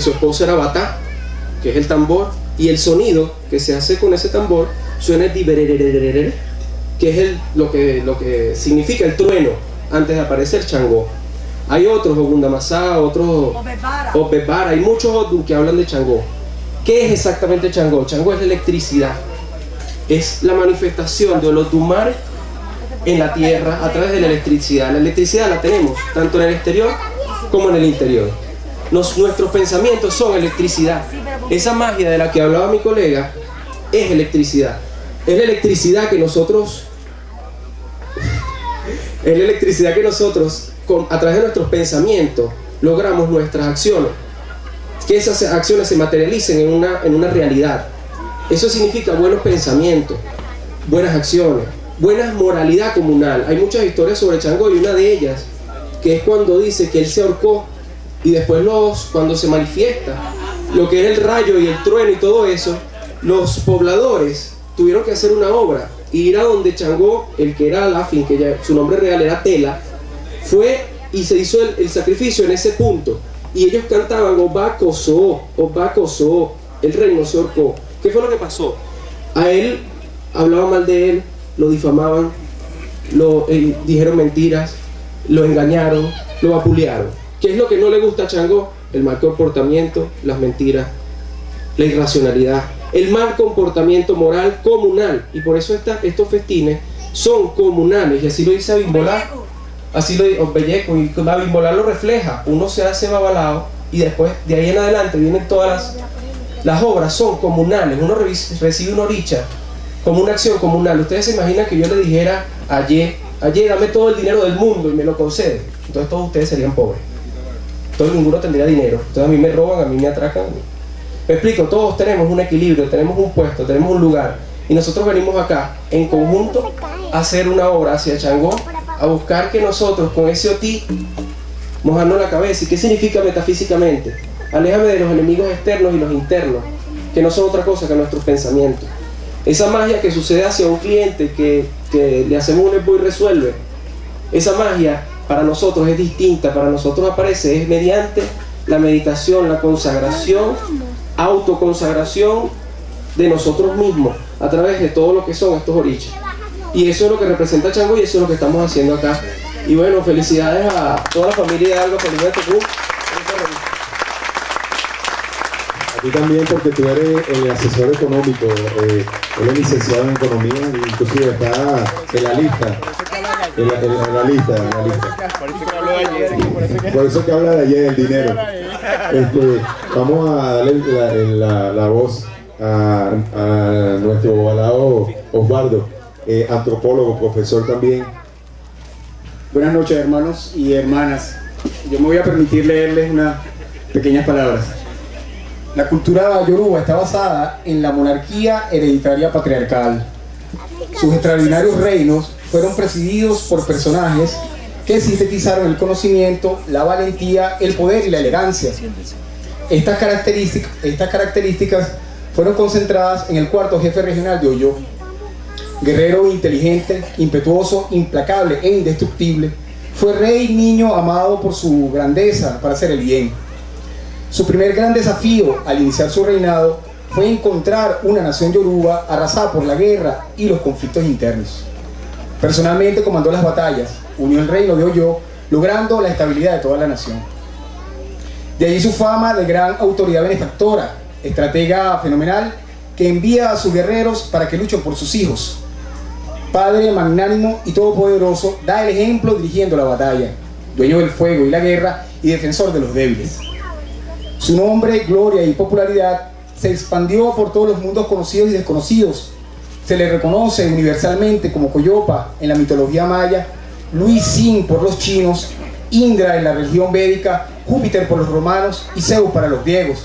su esposa era batá, que es el tambor, y el sonido que se hace con ese tambor suena el dibererererere, que es lo que significa el trueno antes de aparecer Changó. Hay otros, Ogundamasá, otros Opepara, hay muchos Odun que hablan de Changó. ¿Qué es exactamente Changó? Changó es la electricidad, es la manifestación de Olodumare en la tierra a través de la electricidad. La electricidad la tenemos tanto en el exterior como en el interior. Nuestros pensamientos son electricidad. Esa magia de la que hablaba mi colega es electricidad. Es la electricidad que nosotros a través de nuestros pensamientos logramos nuestras acciones, que esas acciones se materialicen en una realidad. Eso significa buenos pensamientos, buenas acciones, buena moralidad comunal. Hay muchas historias sobre Changó y una de ellas que es cuando dice que él se ahorcó y después cuando se manifiesta lo que es el rayo y el trueno y todo eso, los pobladores tuvieron que hacer una obra y ir a donde Changó, el que era Alafin, que ya su nombre real era Tela, fue y se hizo el sacrificio en ese punto, y ellos cantaban Obakosó, Obakosó, el reino se ahorcó. ¿Qué fue lo que pasó? A él hablaban mal de él, lo difamaban, dijeron mentiras, lo engañaron, lo vapulearon. ¿Qué es lo que no le gusta a Changó? El mal comportamiento, las mentiras, la irracionalidad, el mal comportamiento moral comunal. Y por eso estos festines son comunales, y así lo dice Abimbolá, así lo dice Belleco, y Abimbolá lo refleja. Uno se hace babalao y después de ahí en adelante vienen todas las obras, son comunales. Uno recibe una oricha como una acción comunal. Ustedes se imaginan que yo le dijera ayer, dame todo el dinero del mundo y me lo concede. Entonces todos ustedes serían pobres. Todo ninguno tendría dinero. Entonces a mí me roban, a mí me atracan. Me explico, todos tenemos un equilibrio, tenemos un puesto, tenemos un lugar. Y nosotros venimos acá en conjunto a hacer una obra hacia Changó, a buscar que nosotros con ese otí mojarnos la cabeza. ¿Y qué significa metafísicamente? Aléjame de los enemigos externos y los internos, que no son otra cosa que nuestros pensamientos. Esa magia que sucede hacia un cliente que le hacemos un expo y resuelve, esa magia para nosotros es distinta, para nosotros aparece, es mediante la meditación, la consagración, autoconsagración de nosotros mismos, a través de todo lo que son estos orichas. Y eso es lo que representa Changó y eso es lo que estamos haciendo acá. Y bueno, felicidades a toda la familia de Algo Feliz de Tocú. A ti también, porque tú eres el asesor económico, él es licenciado en economía, inclusive está en la lista. En la lista. Por eso que habla de ayer, el dinero. Vamos a darle la voz a nuestro balado Osvaldo, antropólogo, profesor también. Buenas noches, hermanos y hermanas. Yo me voy a permitir leerles unas pequeñas palabras. La cultura yoruba está basada en la monarquía hereditaria patriarcal. Sus extraordinarios reinos fueron presididos por personajes que sintetizaron el conocimiento, la valentía, el poder y la elegancia. Estas características fueron concentradas en el cuarto jefe regional de Oyo. Guerrero inteligente, impetuoso, implacable e indestructible, fue rey niño amado por su grandeza para hacer el bien. Su primer gran desafío al iniciar su reinado fue encontrar una nación yoruba arrasada por la guerra y los conflictos internos. Personalmente comandó las batallas, unió el reino de Oyo, logrando la estabilidad de toda la nación. De allí su fama de gran autoridad benefactora, estratega fenomenal que envía a sus guerreros para que luchen por sus hijos. Padre magnánimo y todopoderoso, da el ejemplo dirigiendo la batalla, dueño del fuego y la guerra y defensor de los débiles. Su nombre, gloria y popularidad se expandió por todos los mundos conocidos y desconocidos. Se le reconoce universalmente como Coyopa en la mitología maya, Luisin por los chinos, Indra en la religión védica, Júpiter por los romanos y Zeus para los griegos.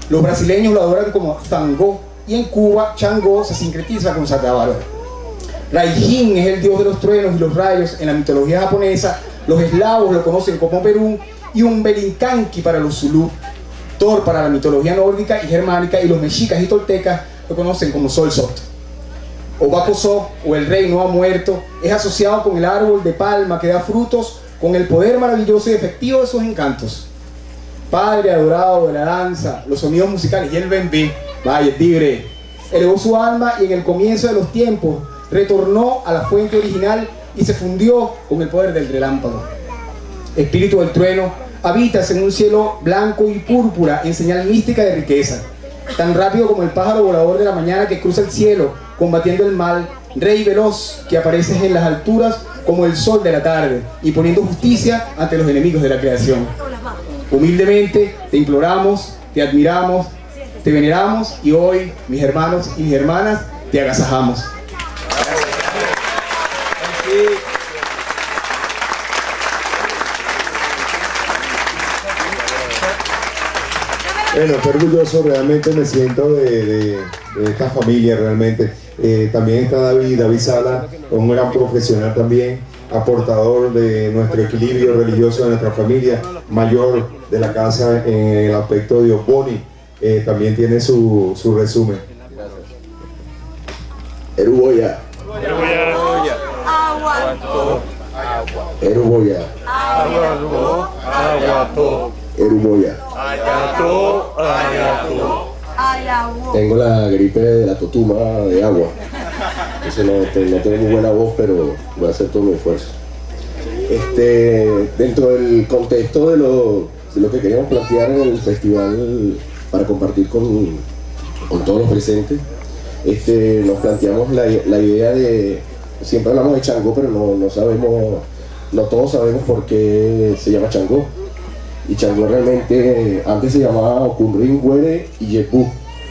Los brasileños lo adoran como Zangó y en Cuba Changó se sincretiza con Santa Bárbara. Raijin es el dios de los truenos y los rayos en la mitología japonesa, los eslavos lo conocen como Perún y Umbelinkanki para los Zulú, Thor para la mitología nórdica y germánica y los mexicas y toltecas lo conocen como Solsot. Obakosó, o el rey no ha muerto, es asociado con el árbol de palma que da frutos con el poder maravilloso y efectivo de sus encantos. padre adorado de la danza, los sonidos musicales y el bembé, vaya, el tigre, elevó su alma y en el comienzo de los tiempos retornó a la fuente original y se fundió con el poder del relámpago. Espíritu del trueno, habitas en un cielo blanco y púrpura en señal mística de riqueza, tan rápido como el pájaro volador de la mañana que cruza el cielo combatiendo el mal, rey veloz que apareces en las alturas como el sol de la tarde y poniendo justicia ante los enemigos de la creación. Humildemente te imploramos, te admiramos, te veneramos y hoy, mis hermanos y mis hermanas, te agasajamos. Bueno, qué orgulloso realmente me siento de esta familia realmente. También está David Sala, un gran profesional también, aportador de nuestro equilibrio religioso de nuestra familia, mayor de la casa en el aspecto de Oboni. También tiene su resumen. Eruboya. Eruboya. Eruboya. Tengo la gripe de la totuma de agua. Entonces no tengo muy buena voz, pero voy a hacer todo mi esfuerzo. Dentro del contexto de lo que queríamos plantear en el festival para compartir con todos los presentes, nos planteamos la idea de, siempre hablamos de Changó, pero no todos sabemos por qué se llama Changó. Y Changó realmente antes se llamaba Okunrin Were y Yepú,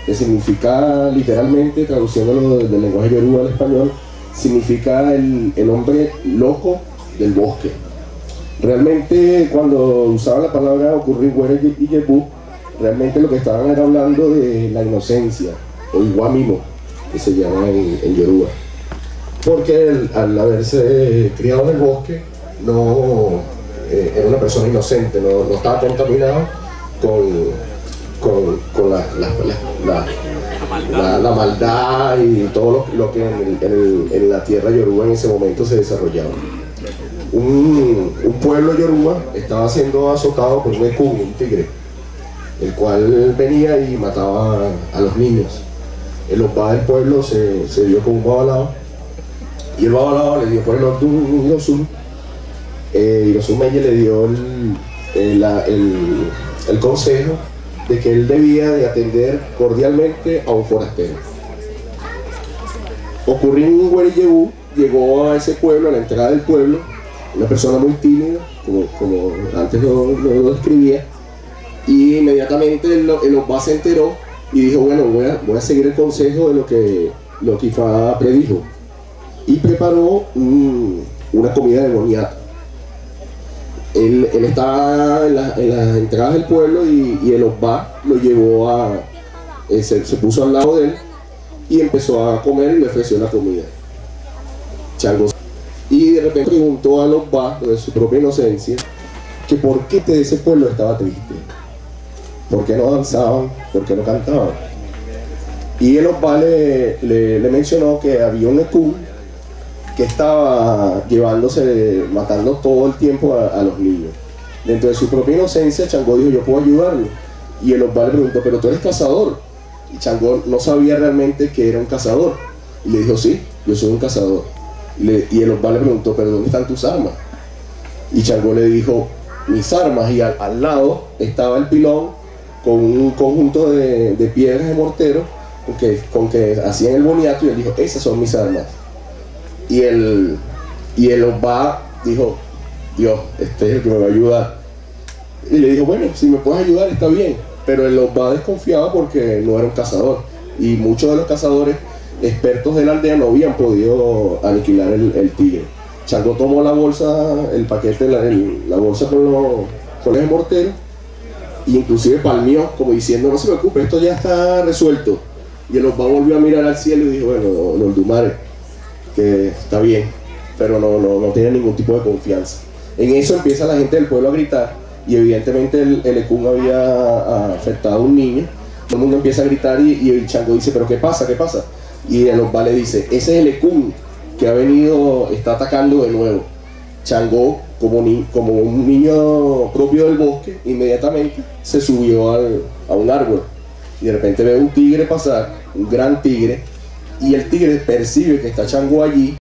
que significa literalmente, traduciéndolo del lenguaje yoruba al español, significa el hombre loco del bosque. Realmente cuando usaban la palabra Okunrin Were y Yepú, realmente lo que estaban era hablando de la inocencia, o Iguamimo, que se llama en yoruba. Porque al haberse criado en el bosque, era una persona inocente, no estaba contaminado con la maldad y todo lo que en la tierra yoruba en ese momento se desarrollaba. Un pueblo yoruba estaba siendo azotado por un ekun, un tigre, el cual venía y mataba a los niños. El Opa del pueblo se dio con un babalao, y el babalao le dio por el Ordun Irosun, Irosun Meye le dio el consejo de que él debía de atender cordialmente a un forastero. Okunrin Were y Yepú llegó a ese pueblo, a la entrada del pueblo, una persona muy tímida, como antes lo describía, y inmediatamente el Opa se enteró y dijo, bueno, voy a seguir el consejo de lo que Ifá predijo, y preparó una comida de boniato. Él estaba en las entradas del pueblo y el Opa lo llevó se puso al lado de él y empezó a comer y le ofreció la comida. Changó. Y de repente preguntó al Opa, de su propia inocencia, que por qué de ese pueblo estaba triste, por qué no danzaban, por qué no cantaban. Y el Opa le mencionó que había un ekun que estaba matando todo el tiempo a los niños. Dentro de su propia inocencia, Changó dijo, yo puedo ayudarlo. Y el Opa le preguntó, pero tú eres cazador. Y Changó no sabía realmente que era un cazador. Y le dijo, sí, yo soy un cazador. Y el Opa le preguntó, pero ¿dónde están tus armas? Y Changó le dijo, mis armas. Y al lado estaba el pilón con un conjunto de piedras de mortero con que hacían el boniato, y él dijo, esas son mis armas. Y el Opa dijo, Dios, este es el que me va a ayudar. Y le dijo, bueno, si me puedes ayudar está bien. Pero el Opa desconfiaba porque no era un cazador, y muchos de los cazadores expertos de la aldea no habían podido aniquilar el tigre. Changó tomó la bolsa, el paquete, la bolsa con el mortero, e inclusive palmeó como diciendo, no se preocupe, esto ya está resuelto. Y el Opa volvió a mirar al cielo y dijo, bueno, los Dumare, que está bien, pero no tiene ningún tipo de confianza. En eso empieza la gente del pueblo a gritar, y evidentemente el ekun había afectado a un niño. Todo el mundo empieza a gritar y el Changó dice, pero ¿qué pasa? ¿Qué pasa? Y el Opa le dice, ese es el ekun que está atacando de nuevo. Changó como un niño propio del bosque, inmediatamente se subió a un árbol y de repente ve un tigre pasar, un gran tigre, y el tigre percibe que está Changó allí